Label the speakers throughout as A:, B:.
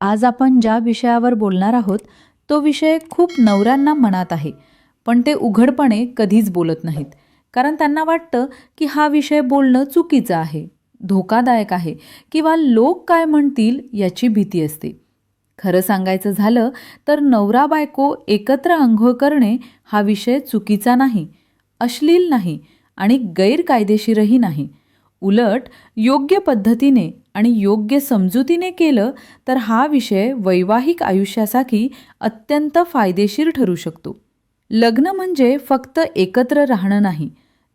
A: आज आपण ज्या विषयावर बोलणार आहोत तो विषय खूप नवऱ्यांना मनात आहे, पण ते उघडपणे कधीच बोलत नाहीत. कारण त्यांना वाटतं की हा विषय बोलणं चुकीचं आहे, धोकादायक आहे किंवा लोक काय म्हणतील याची भीती असते. खरं सांगायचं झालं तर नवरा बायको एकत्र अंघोळ करणे हा विषय चुकीचा नाही, अश्लील नाही आणि गैरकायदेशीरही नाही. उलट योग्य पद्धतीने आणि योग्य समजुतीने केलं तर हा विषय वैवाहिक आयुष्यासाठी अत्यंत फायदेशीर ठरू शकतो. लग्न म्हणजे फक्त एकत्र राहणं नाही,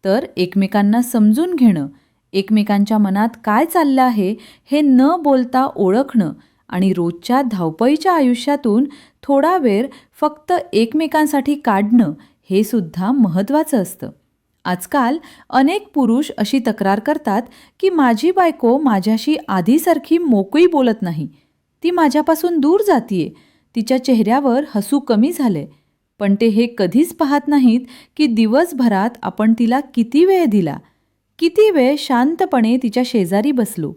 A: तर एकमेकांना समजून घेणं, एकमेकांच्या मनात काय चाललं आहे हे न बोलता ओळखणं आणि रोजच्या धावपळीच्या आयुष्यातून थोडा वेळ फक्त एकमेकांसाठी काढणं हे सुद्धा महत्त्वाचं असतं. आजकाल अनेक पुरुष अशी तक्रार करतात की माझी बायको माझ्याशी आधीसारखी मोकळी बोलत नाही, ती माझ्यापासून दूर जातीये, तिच्या चेहऱ्यावर हसू कमी झाले. पण ते हे कधीच पाहत नाहीत की दिवसभरात आपण तिला किती वेळ दिला, किती वेळ शांतपणे तिच्या शेजारी बसलो,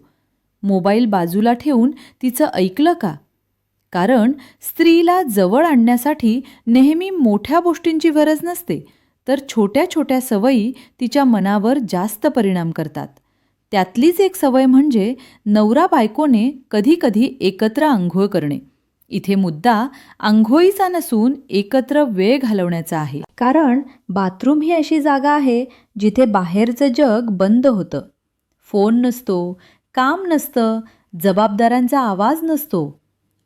A: मोबाईल बाजूला ठेवून तिचं ऐकलं का. कारण स्त्रीला जवळ आणण्यासाठी नेहमी मोठ्या गोष्टींची गरज नसते, तर छोट्या छोट्या सवयी तिच्या मनावर जास्त परिणाम करतात. त्यातलीच एक सवय म्हणजे नवरा बायकोने कधीकधी एकत्र अंघोळ करणे. इथे मुद्दा अंघोळीचा नसून एकत्र वेळ घालवण्याचा आहे. कारण बाथरूम ही अशी जागा आहे जिथे बाहेरचं जग बंद होतं. फोन नसतो, काम नसतं, जबाबदाऱ्यांचा आवाज नसतो.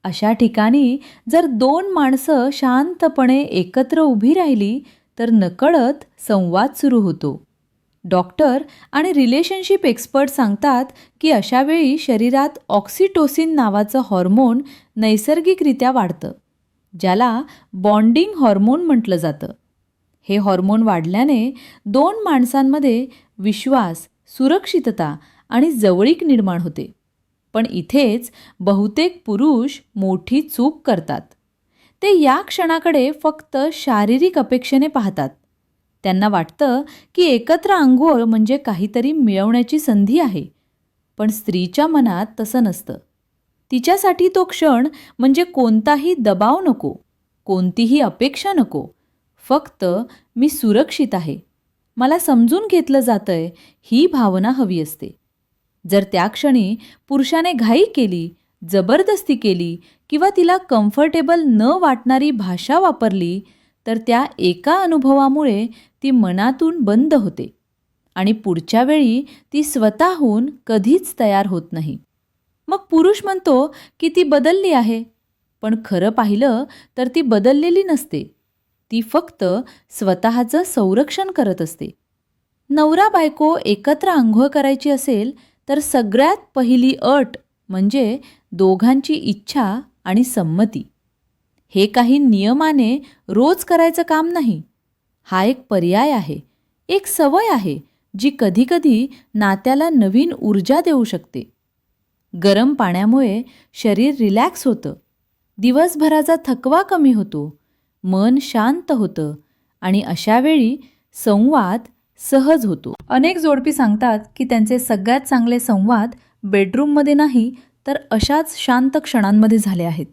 A: अशा ठिकाणी जर दोन माणसं शांतपणे एकत्र उभी राहिली तर नकळत संवाद सुरू होतो. डॉक्टर आणि रिलेशनशिप एक्सपर्ट सांगतात की अशावेळी शरीरात ऑक्सिटोसिन नावाचं हॉर्मोन नैसर्गिकरित्या वाढतं, ज्याला बॉन्डिंग हॉर्मोन म्हटलं जातं. हे हॉर्मोन वाढल्याने दोन माणसांमध्ये विश्वास, सुरक्षितता आणि जवळीक निर्माण होते. पण इथेच बहुतेक पुरुष मोठी चूक करतात. ते या क्षणाकडे फक्त शारीरिक अपेक्षेने पाहतात. त्यांना वाटतं की एकत्र अंघोळ म्हणजे काहीतरी मिळवण्याची संधी आहे. पण स्त्रीच्या मनात तसं नसतं. तिच्यासाठी तो क्षण म्हणजे कोणताही दबाव नको, कोणतीही अपेक्षा नको. फक्त मी सुरक्षित आहे, मला समजून घेतलं जातंय, ही भावना हवी असते. जर त्या क्षणी पुरुषाने घाई केली, जबरदस्ती केली किंवा तिला कम्फर्टेबल न वाटणारी भाषा वापरली तर त्या एका अनुभवामुळे ती मनातून बंद होते आणि पुढच्या वेळी ती स्वतःहून कधीच तयार होत नाही. मग पुरुष म्हणतो की ती बदलली आहे, पण खरं पाहिलं तर ती बदललेली नसते. ती फक्त स्वतःचं संरक्षण करत असते. नवरा बायको एकत्र अंघोळ करायची असेल तर सगळ्यात पहिली अट म्हणजे दोघांची इच्छा आणि संमती. हे काही नियमाने रोज करायचं काम नाही. हा एक पर्याय आहे, एक सवय आहे जी कधीकधी नात्याला नवीन ऊर्जा देऊ शकते. गरम पाण्यामुळे शरीर रिलॅक्स होतं, दिवसभराचा थकवा कमी होतो, मन शांत होतं आणि अशावेळी संवाद सहज होतो. अनेक जोडपी सांगतात की त्यांचे सगळ्यात चांगले संवाद बेडरूममध्ये नाही तर अशाच शांत क्षणांमध्ये झाले आहेत.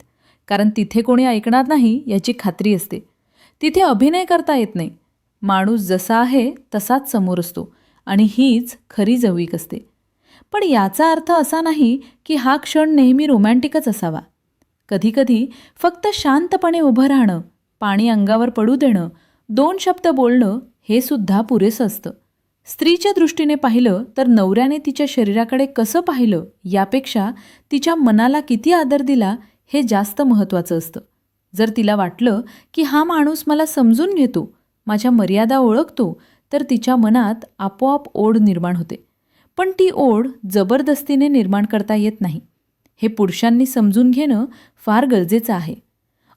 A: कारण तिथे कोणी ऐकणार नाही याची खात्री असते. तिथे अभिनय करता येत नाही. माणूस जसा आहे तसाच समोर असतो आणि हीच खरी जवळीक असते. पण याचा अर्थ असा नाही की हा क्षण नेहमी रोमॅन्टिकच असावा. कधीकधी फक्त शांतपणे उभं राहणं, पाणी अंगावर पडू देणं, दोन शब्द बोलणं हे सुद्धा पुरेसं असतं. स्त्रीच्या दृष्टीने पाहिलं तर नवऱ्याने तिच्या शरीराकडे कसं पाहिलं यापेक्षा तिच्या मनाला किती आदर दिला हे जास्त महत्त्वाचं असतं. जर तिला वाटलं की हा माणूस मला समजून घेतो, माझ्या मर्यादा ओळखतो, तर तिच्या मनात आपोआप ओढ निर्माण होते. पण ती ओढ जबरदस्तीने निर्माण करता येत नाही. हे पुरुषांनी समजून घेणं फार गरजेचं आहे.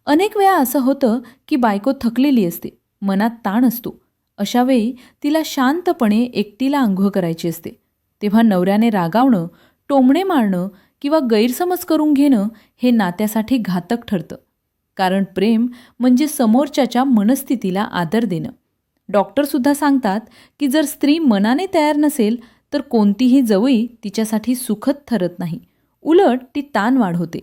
A: अनेक वेळा असं होतं की बायको थकलेली असते, मनात ताण असतो. अशावेळी तिला शांतपणे एकटीला अंघोळ करायची असते. तेव्हा नवऱ्याने रागावणं, टोमणे मारणं किंवा गैरसमज करून घेणं हे नात्यासाठी घातक ठरतं. कारण प्रेम म्हणजे समोरच्याच्या मनस्थितीला आदर देणं. डॉक्टरसुद्धा सांगतात की जर स्त्री मनाने तयार नसेल तर कोणतीही जवळी तिच्यासाठी सुखद ठरत नाही, उलट ती ताण वाढवते.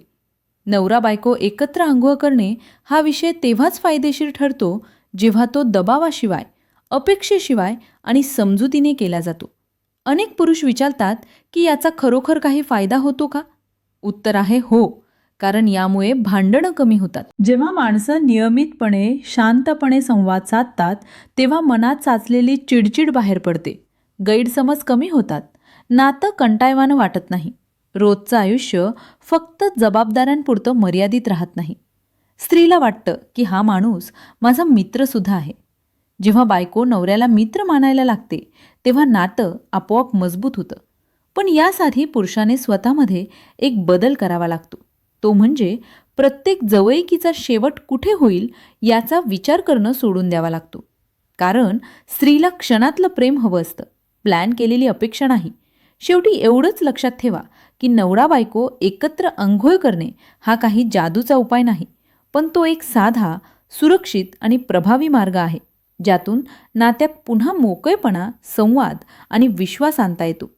A: नवरा बायको एकत्र अंघोळ करणे हा विषय तेव्हाच फायदेशीर ठरतो जेव्हा तो दबावाशिवाय, अपेक्षेशिवाय आणि समजुतीने केला जातो. अनेक पुरुष विचारतात की याचा खरोखर काही फायदा होतो का? उत्तर आहे हो, कारण यामुळे भांडणं कमी होतात. जेव्हा माणसं नियमितपणे, शांतपणे संवाद साधतात, तेव्हा मनात साचलेली चिडचिड बाहेर पडते. गैरसमज कमी होतात. नातं कंटाळवाणं वाटत नाही. रोजचं आयुष्य फक्त जबाबदाऱ्यांपुरतं मर्यादित राहत नाही. स्त्रीला वाटतं की हा माणूस माझा मित्रसुद्धा आहे. जेव्हा बायको नवऱ्याला मित्र मानायला लागते, तेव्हा नातं आपोआप मजबूत होतं. पण यासाठी पुरुषाने स्वतःमध्ये एक बदल करावा लागतो. तो म्हणजे प्रत्येक जवळिकीचा शेवट कुठे होईल याचा विचार करणं सोडून द्यावा लागतो. कारण स्त्रीला क्षणातलं प्रेम हवं असतं, प्लॅन केलेली अपेक्षा नाही. शेवटी एवढंच लक्षात ठेवा की नवरा बायको एकत्र अंघोळ करणे हा काही जादूचा उपाय नाही, पण तो एक साधा, सुरक्षित आणि प्रभावी मार्ग आहे, ज्यातून नात्यात पुन्हा मोकळेपणा, संवाद आणि विश्वास आणता येतो.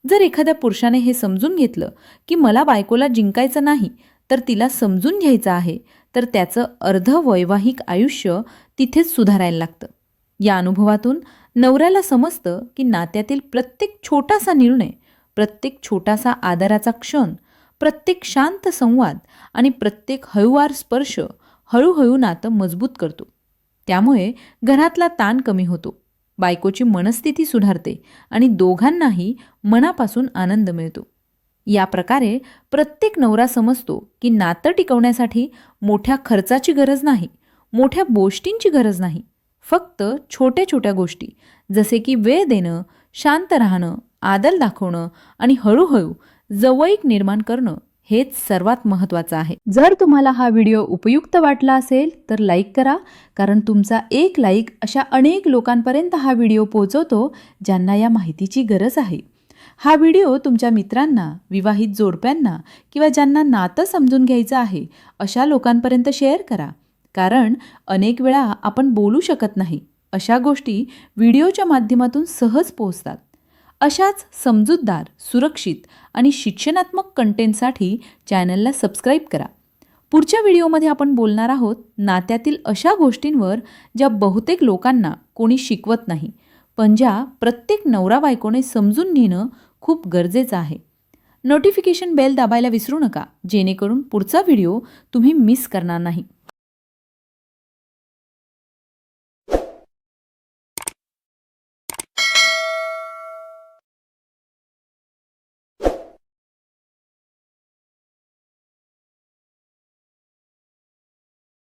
A: जर एखाद्या पुरुषाने हे समजून घेतलं की मला बायकोला जिंकायचं नाही तर तिला समजून घ्यायचं आहे, तर त्याचं अर्ध वैवाहिक आयुष्य तिथेच सुधारायला लागतं. या अनुभवातून नवऱ्याला समजतं की नात्यातील प्रत्येक छोटासा निर्णय, प्रत्येक छोटासा आदराचा क्षण, प्रत्येक शांत संवाद आणि प्रत्येक हळूवार स्पर्श हळूहळू नातं मजबूत करतो. त्यामुळे घरातला ताण कमी होतो, बायकोची मनस्थिती सुधारते आणि दोघांनाही मनापासून आनंद मिळतो. या प्रकारे प्रत्येक नवरा समजतो की नातं टिकवण्यासाठी मोठ्या खर्चाची गरज नाही, मोठ्या गोष्टींची गरज नाही. फक्त छोट्या छोट्या गोष्टी, जसे की वेळ देणं, शांत राहणं, आदर दाखवणं आणि हळूहळू जवळीक निर्माण करणं हेच सर्वात महत्त्वाचं आहे. जर तुम्हाला हा व्हिडिओ उपयुक्त वाटला असेल तर लाईक करा, कारण तुमचा एक लाईक अशा अनेक लोकांपर्यंत हा व्हिडिओ पोहोचवतो ज्यांना या माहितीची गरज आहे. हा व्हिडिओ तुमच्या मित्रांना, विवाहित जोडप्यांना किंवा ज्यांना नातं समजून घ्यायचं आहे अशा लोकांपर्यंत शेअर करा. कारण अनेक वेळा आपण बोलू शकत नाही, अशा गोष्टी व्हिडिओच्या माध्यमातून सहज पोहोचतात. अशाच समजूतदार, सुरक्षित आणि शिक्षणात्मक कंटेंटसाठी चॅनलला सबस्क्राईब करा. पुढच्या व्हिडिओमध्ये आपण बोलणार आहोत नात्यातील अशा गोष्टींवर ज्या बहुतेक लोकांना कोणी शिकवत नाही, पण ज्या प्रत्येक नवरा बायकोने समजून घेणं खूप गरजेचं आहे. नोटिफिकेशन बेल दाबायला विसरू नका, जेणेकरून पुढचा व्हिडिओ तुम्ही मिस करणार नाही.